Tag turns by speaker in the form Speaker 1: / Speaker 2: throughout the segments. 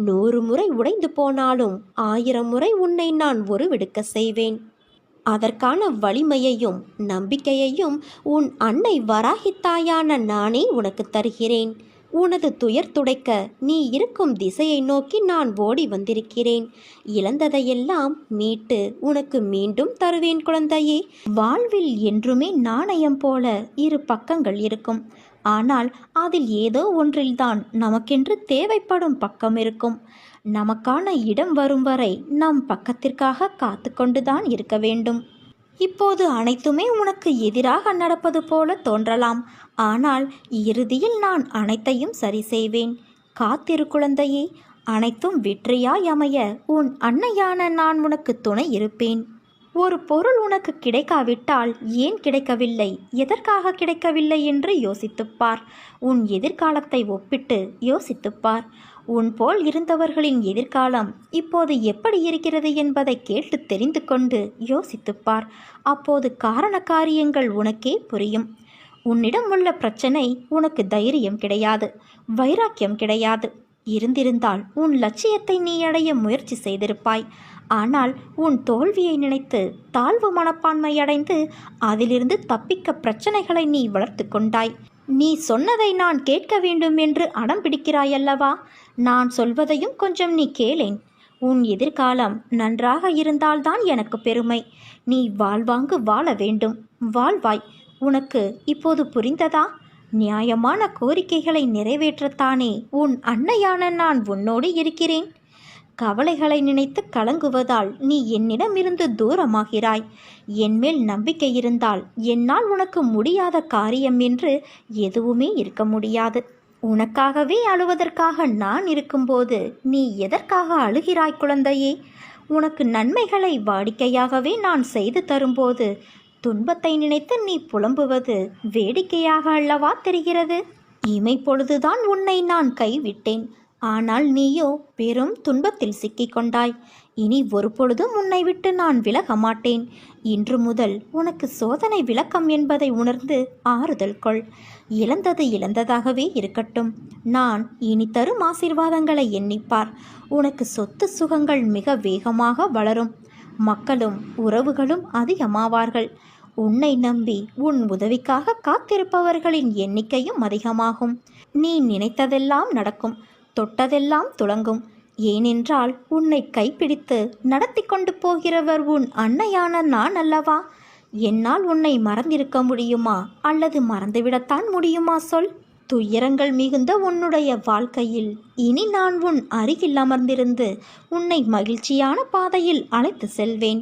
Speaker 1: 100 முறை உடைந்து போனாலும் 1000 முறை உன்னை நான் உருவெடுக்க செய்வேன். அதற்கான வலிமையையும் நம்பிக்கையையும் உன் அன்னை வராகித்தாயான நானே உனக்கு தருகிறேன். உனது துயர் துடைக்க நீ இருக்கும் திசையை நோக்கி நான் ஓடி வந்திருக்கிறேன். இழந்ததையெல்லாம் மீட்டு உனக்கு மீண்டும் தருவேன் குழந்தையே. வாழ்வில் என்றுமே நாணயம் போல இரு பக்கங்கள் இருக்கும். ஆனால் அதில் ஏதோ ஒன்றில்தான் நமக்கென்று தேவைப்படும் பக்கம் இருக்கும். நமக்கான இடம் வரும் வரை நம் பக்கத்திற்காக காத்து கொண்டுதான் இருக்க வேண்டும். இப்போது அனைத்துமே உனக்கு எதிராக நடப்பது போல தோன்றலாம். ஆனால் இறுதியில் நான் அனைத்தையும் சரி செய்வேன். காத்திரு குழந்தையே. அனைத்தும் வெற்றியாய் அமைய உன் அன்னையான நான் உனக்கு துணை இருப்பேன். ஒரு பொருள் உனக்கு கிடைக்காவிட்டால் ஏன் கிடைக்கவில்லை, எதற்காக கிடைக்கவில்லை என்று யோசித்துப்பார். உன் எதிர்காலத்தை ஒப்பிட்டு யோசித்துப்பார். உன் போல் இருந்தவர்களின் எதிர்காலம் இப்போது எப்படி இருக்கிறது என்பதை கேட்டு தெரிந்து கொண்டு யோசித்துப்பார். அப்போது காரண காரியங்கள் உனக்கே புரியும். உன்னிடம் உள்ள பிரச்சனை உனக்கு தைரியம் கிடையாது, வைராக்கியம் கிடையாது. இருந்திருந்தால் உன் லட்சியத்தை நீ அடைய முயற்சி செய்திருப்பாய். ஆனால் உன் தோல்வியை நினைத்து தாழ்வு மனப்பான்மை அடைந்து அதிலிருந்து தப்பிக்க பிரச்சனைகளை நீ வளர்த்து கொண்டாய். நீ சொன்னதை நான் கேட்க வேண்டும் என்று அடம் பிடிக்கிறாயல்லவா? நான் சொல்வதையும் கொஞ்சம் நீ கேளேன். உன் எதிர்காலம் நன்றாக இருந்தால்தான் எனக்கு பெருமை. நீ வாழ்வாங்கு வாழ வேண்டும். வாழ்வாய். உனக்கு இப்போது புரிந்ததா? நியாயமான கோரிக்கைகளை நிறைவேற்றத்தானே உன் அன்னையான நான் உன்னோடு இருக்கிறேன். கவலைகளை நினைத்து கலங்குவதால் நீ என்னிடமிருந்து தூரமாகிறாய். என்மேல் நம்பிக்கை இருந்தால் என்னால் உனக்கு முடியாத காரியம் என்று எதுவுமே இருக்க முடியாது. உனக்காகவே அழுவதற்காக நான் இருக்கும்போது நீ எதற்காக அழுகிறாய் குழந்தையே? உனக்கு நன்மைகளை வாடிக்கையாகவே நான் செய்து தரும்போது துன்பத்தை நினைத்து நீ புலம்புவது வேடிக்கையாக அல்லவா தெரிகிறது? இமை பொழுதுதான் உன்னை நான் கைவிட்டேன். ஆனால் நீயோ பெரும் துன்பத்தில் சிக்கிக்கொண்டாய். இனி ஒரு பொழுதும் உன்னை விட்டு நான் விலக மாட்டேன். இன்று முதல் உனக்கு சோதனை விளக்கம் என்பதை உணர்ந்து ஆறுதல் கொள். இழந்தது இழந்ததாகவே இருக்கட்டும். நான் இனி தரும் ஆசீர்வாதங்களை எண்ணிப்பார். உனக்கு சொத்து சுகங்கள் மிக வேகமாக வளரும். மக்களும் உறவுகளும் அதிகமாவார்கள். உன்னை நம்பி உன் உதவிக்காக காத்திருப்பவர்களின் எண்ணிக்கையும் அதிகமாகும். நீ நினைத்ததெல்லாம் நடக்கும். தொட்டதெல்லாம் துலங்கும். ஏனென்றால் உன்னை கைப்பிடித்து நடத்தி கொண்டு போகிறவர் உன் அன்னையான நான் அல்லவா? என்னால் உன்னை மறந்திருக்க முடியுமா? அல்லது மறந்துவிடத்தான் முடியுமா சொல்? துயரங்கள் மிகுந்த உன்னுடைய வாழ்க்கையில் இனி நான் உன் அருகில் அமர்ந்திருந்து உன்னை மகிழ்ச்சியான பாதையில் அழைத்து செல்வேன்.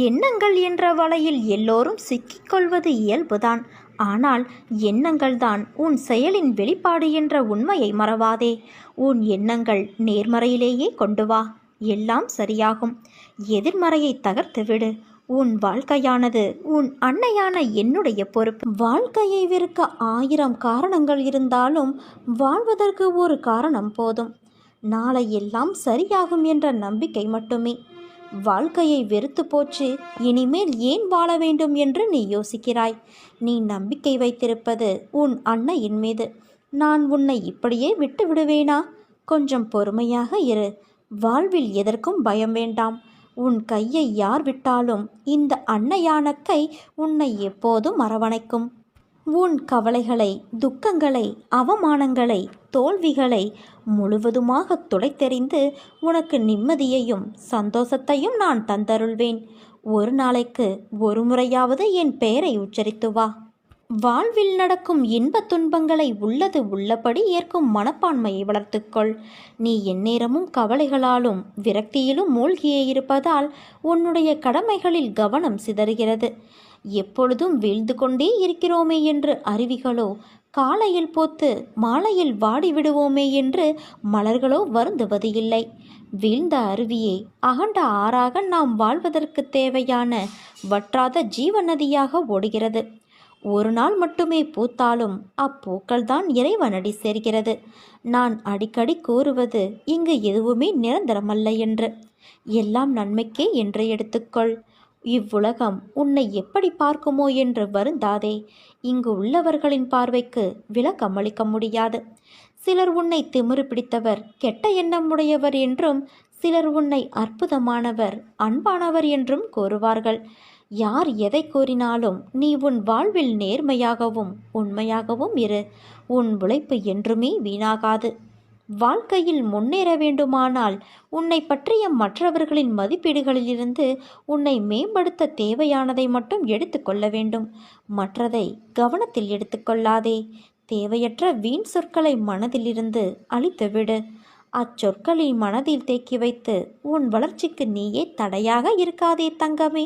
Speaker 1: எண்ணங்கள் என்ற வலையில் எல்லோரும் சிக்கிக்கொள்வது இயல்புதான். ஆனால் எண்ணங்கள்தான் உன் செயலின் வெளிப்பாடு என்ற உண்மையை மறவாதே. உன் எண்ணங்கள் நேர்மறையிலேயே கொண்டு வா. எல்லாம் சரியாகும். எதிர்மறையை தகர்த்துவிடு. உன் வாழ்க்கையானது உன் அன்னையான என்னுடைய பொறுப்பு. வாழ்க்கையை வெறுக்க 1000 காரணங்கள் இருந்தாலும் வாழ்வதற்கு ஒரு காரணம் போதும். நாளை எல்லாம் சரியாகும் என்ற நம்பிக்கை மட்டுமே. வாழ்க்கையை வெறுத்து போச்சு, இனிமேல் ஏன் வாழ வேண்டும் என்று நீ யோசிக்கிறாய். நீ நம்பிக்கை வைத்திருப்பது உன் அன்னையின் மீது. நான் உன்னை இப்படியே விட்டு விடுவேனா? கொஞ்சம் பொறுமையாக இரு. வாழ்வில் எதற்கும் பயம் வேண்டாம். உன் கையை யார் விட்டாலும் இந்த அன்னையான கை உன்னை எப்போதும் அரவணைக்கும். உன் கவலைகளை, துக்கங்களை, அவமானங்களை, தோல்விகளை முழுவதுமாக துடைத்தெறிந்து உனக்கு நிம்மதியையும் சந்தோஷத்தையும் நான் தந்தருள்வேன். ஒரு நாளைக்கு ஒரு முறையாவது என் பெயரை உச்சரித்து வா. வாழ்வில் நடக்கும் இன்ப துன்பங்களை உள்ளது உள்ளபடி ஏற்கும் மனப்பான்மையை வளர்த்துக்கொள். நீ எந்நேரமும் கவலைகளாலும் விரக்தியிலும் மூழ்கியே இருப்பதால் உன்னுடைய கடமைகளில் கவனம் சிதறுகிறது. எப்பொழுதும் வீழ்ந்து கொண்டே இருக்கிறோமே என்று அருவிகளோ, காலையில் போத்து மாலையில் வாடி விடுவோமே என்று மலர்களோ வருந்துவது இல்லை. வீழ்ந்த அருவியே, அகண்ட ஆறாக நாம் வாழ்வதற்கு தேவையான வற்றாத ஜீவ நதியாக ஓடுகிறது. ஒரு நாள் மட்டுமே பூத்தாலும் அப்பூக்கள்தான் இறைவனடி சேர்கிறது. நான் அடிக்கடி கூறுவது இங்கு எதுவுமே நிரந்தரமல்ல என்று. எல்லாம் நன்மைக்கே என்று எடுத்துக்கொள். இவ்வுலகம் உன்னை எப்படி பார்க்குமோ என்று வருந்தாதே. இங்கு உள்ளவர்களின் பார்வைக்கு விளக்கம் அளிக்க முடியாது. சிலர் உன்னை திமிரு பிடித்தவர், கெட்ட எண்ணம் உடையவர் என்றும், சிலர் உன்னை அற்புதமானவர், அன்பானவர் என்றும் கூறுவார்கள். யார் எதை கூறினாலும் நீ உன் வாழ்வில் நேர்மையாகவும் உண்மையாகவும் இரு. உன் உழைப்பு என்றுமே வீணாகாது. வாழ்க்கையில் முன்னேற வேண்டுமானால் உன்னை பற்றிய மற்றவர்களின் மதிப்பீடுகளிலிருந்து உன்னை மேம்படுத்த தேவையானதை மட்டும் எடுத்துக்கொள்ள வேண்டும். மற்றதை கவனத்தில் எடுத்துக்கொள்ளாதே. தேவையற்ற வீண் சொற்களை மனதிலிருந்து அழித்துவிடு. அச்சொற்களை மனதில் தேக்கி வைத்து உன் வளர்ச்சிக்கு நீயே தடையாக இருக்காதே தங்கமே.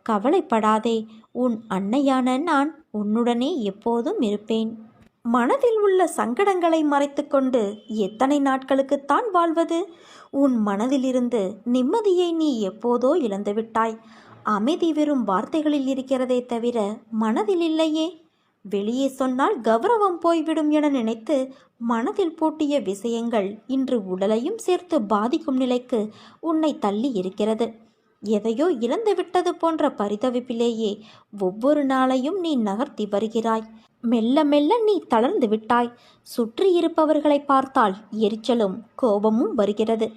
Speaker 1: கவலைப்படாதே. உன் அன்னையான நான் உன்னுடனே எப்போதும் இருப்பேன். மனதில் உள்ள சங்கடங்களை மறைத்துக்கொண்டு எத்தனை நாட்களுக்குத்தான் வாழ்வது? உன் மனதிலிருந்து நிம்மதியை நீ எப்போதோ இழந்துவிட்டாய். அமைதி வெறும் வார்த்தைகளில் இருக்கிறதே தவிர மனதில் இல்லையே. வெளியே சொன்னால் கௌரவம் போய்விடும் என நினைத்து மனதில் பூட்டிய விஷயங்கள் இன்று உடலையும் சேர்த்து பாதிக்கும் நிலைக்கு உன்னை தள்ளி இருக்கிறது. எதையோ இழந்து விட்டது போன்ற பரிதவிப்பிலேயே ஒவ்வொரு நாளையும் நீ நகர்த்தி வருகிறாய். மெல்ல மெல்ல நீ தளர்ந்து விட்டாய். சுற்றி இருப்பவர்களை பார்த்தால் எரிச்சலும் கோபமும் வருகிறது.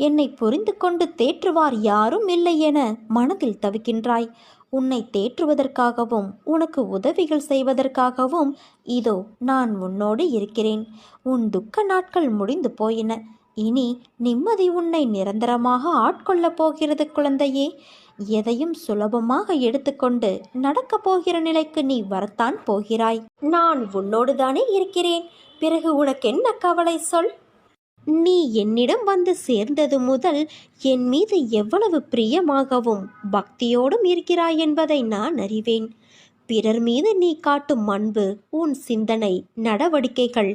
Speaker 1: என்னை புரிந்து கொண்டு தேற்றுவார் யாரும் இல்லை என மனதில் தவிக்கின்றாய். உன்னை தேற்றுவதற்காகவும் உனக்கு உதவிகள் செய்வதற்காகவும் இதோ நான் உன்னோடு இருக்கிறேன். உன் துக்க நாட்கள் முடிந்து போயின. இனி நிம்மதி உன்னை நிரந்தரமாக ஆட்கொள்ளப் போகிறது குழந்தையே. எதையும் சுலபமாக எடுத்துக்கொண்டு நடக்கப் போகிற நிலைக்கு நீ வரத்தான் போகிறாய். நான் உன்னோடுதானே இருக்கிறேன். பிறகு உனக்கென்ன கவலை சொல்? நீ என்னிடம் வந்து சேர்ந்தது முதல் என் மீது எவ்வளவு பிரியமாகவும் பக்தியோடும் இருக்கிறாய் என்பதை நான் அறிவேன். பிறர் மீது நீ காட்டும் அன்பு, உன் சிந்தனை, நடவடிக்கைகள்,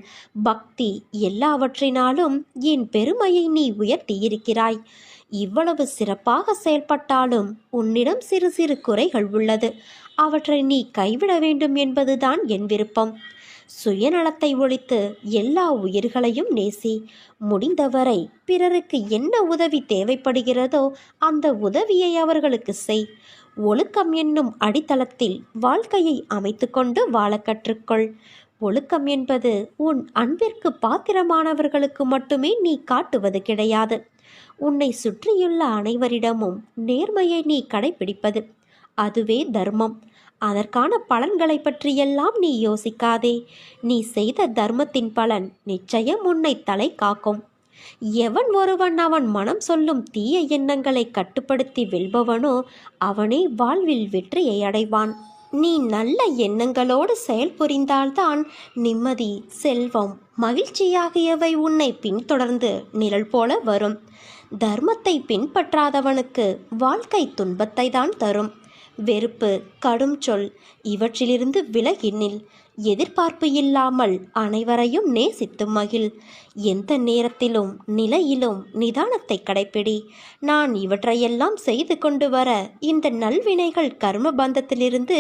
Speaker 1: பக்தி எல்லாவற்றினாலும் என் பெருமையை நீ உயர்த்தியிருக்கிறாய். இவ்வளவு சிறப்பாக செயல்பட்டாலும் உன்னிடம் சிறு சிறு குறைகள் உள்ளது. அவற்றை நீ கைவிட வேண்டும் என்பதுதான் என் விருப்பம். சுயநலத்தை ஒழித்து எல்லா உயிர்களையும் நேசி. முடிந்தவரை பிறருக்கு என்ன உதவி தேவைப்படுகிறதோ அந்த உதவியை அவர்களுக்கு செய். ஒழுக்கம் என்னும் அடித்தளத்தில் வாழ்க்கையை அமைத்து கொண்டு வாழ கற்றுக்கொள். ஒழுக்கம் என்பது உன் அன்பிற்கு பாத்திரமானவர்களுக்கு மட்டுமே நீ காட்டுவது கிடையாது. உன்னை சுற்றியுள்ள அனைவரிடமும் நேர்மையை நீ கடைபிடிப்பது. அதுவே தர்மம். அதற்கான பலன்களை பற்றியெல்லாம் நீ யோசிக்காதே. நீ செய்த தர்மத்தின் பலன் நிச்சயம் உன்னை தலை காக்கும். எவன் ஒருவன் அவன் மனம் சொல்லும் தீய எண்ணங்களை கட்டுப்படுத்தி வெல்பவனோ அவனே வாழ்வில் வெற்றியை அடைவான். நீ நல்ல எண்ணங்களோடு செயல்புரிந்தால்தான் நிம்மதி, செல்வம், மகிழ்ச்சி ஆகியவை உன்னை பின்தொடர்ந்து நிழல் போல வரும். தர்மத்தை பின்பற்றாதவனுக்கு வாழ்க்கை துன்பத்தை தான் தரும். வெறுப்பு, கடும் சொல் இவற்றிலிருந்து விலகி நில். எதிர்பார்ப்பு இல்லாமல் அனைவரையும் நேசித்து மகிழ். எந்த நேரத்திலும் நிலையிலும் நிதானத்தை கடைப்பிடி. நான் இவற்றையெல்லாம் செய்து கொண்டு வர இந்த நல்வினைகள் கர்ம பந்தத்திலிருந்து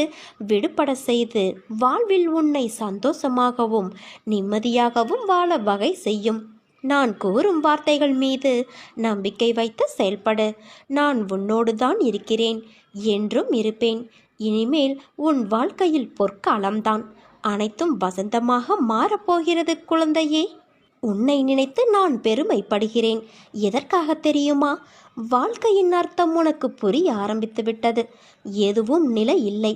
Speaker 1: விடுபட செய்து வாழ்வில் உன்னை சந்தோஷமாகவும் நிம்மதியாகவும் வாழ வகை செய்யும். நான் கூறும் வார்த்தைகள் மீது நம்பிக்கை வைத்து செயல்படு. நான் உன்னோடு தான் இருக்கிறேன், என்றும் இருப்பேன். இனிமேல் உன் வாழ்க்கையில் பொற்காலம்தான். அனைத்தும் வசந்தமாக மாறப்போகிறது குழந்தையே. உன்னை நினைத்து நான் பெருமைப்படுகிறேன். எதற்காக தெரியுமா? வாழ்க்கையின் அர்த்தம் உனக்கு புரிய ஆரம்பித்து விட்டது. எதுவும் நிலை இல்லை.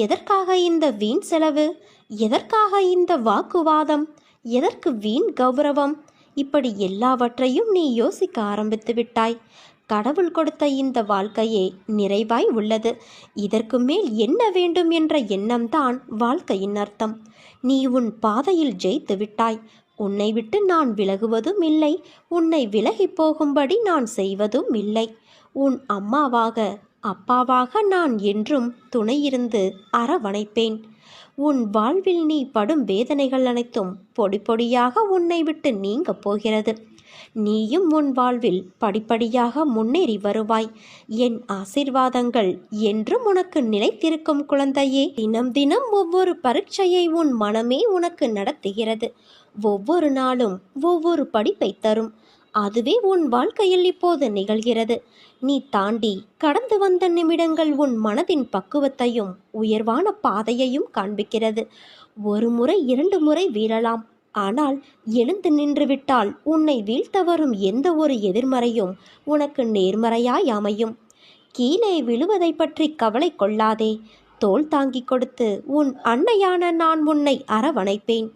Speaker 1: எதற்காக இந்த வீண் செலவு? எதற்காக இந்த வாக்குவாதம்? எதற்கு வீண் கௌரவம்? இப்படி எல்லாவற்றையும் நீ யோசிக்க ஆரம்பித்து விட்டாய். கடவுள் கொடுத்த இந்த வாழ்க்கையே நிறைவாய் உள்ளது. இதற்கு மேல் என்ன வேண்டும் என்ற எண்ணம்தான் வாழ்க்கையின் அர்த்தம். நீ உன் பாதையில் ஜெயித்து விட்டாய். உன்னை விட்டு நான் விலகுவதும் இல்லை. உன்னை விலகி போகும்படி நான் செய்வதும் இல்லை. உன் அம்மாவாக அப்பாவாக நான் என்றும் துணையிருந்து அரவணைப்பேன். உன் வாழ்வில் நீ படும் வேதனைகள் அனைத்தும் பொடி பொடியாக உன்னை விட்டு நீங்க போகிறது. நீயும் உன் வாழ்வில் படிப்படியாக முன்னேறி வருவாய். என் ஆசீர்வாதங்கள் என்றும் உனக்கு நிலைத்திருக்கும் குழந்தையே. தினம் தினம் ஒவ்வொரு பரீட்சையை உன் மனமே உனக்கு நடத்துகிறது. ஒவ்வொரு நாளும் ஒவ்வொரு படிப்பை தரும். அதுவே உன் வாழ்க்கையில் இப்போது நிகழ்கிறது. நீ தாண்டி கடந்து வந்த நிமிடங்கள் உன் மனதின் பக்குவத்தையும் உயர்வான பாதையையும் காண்பிக்கிறது. ஒரு முறை 2 முறை வீழலாம். ஆனால் எழுந்து நின்றுவிட்டால் உன்னை வீழ்த்த வரும் எந்த ஒரு எதிர்மறையும் உனக்கு நேர்மறையாய் அமையும். கீழே விழுவதை பற்றி கவலை கொள்ளாதே. தோள் தாங்கி கொடுத்து உன் அன்னையான நான் உன்னை அரவணைப்பேன்.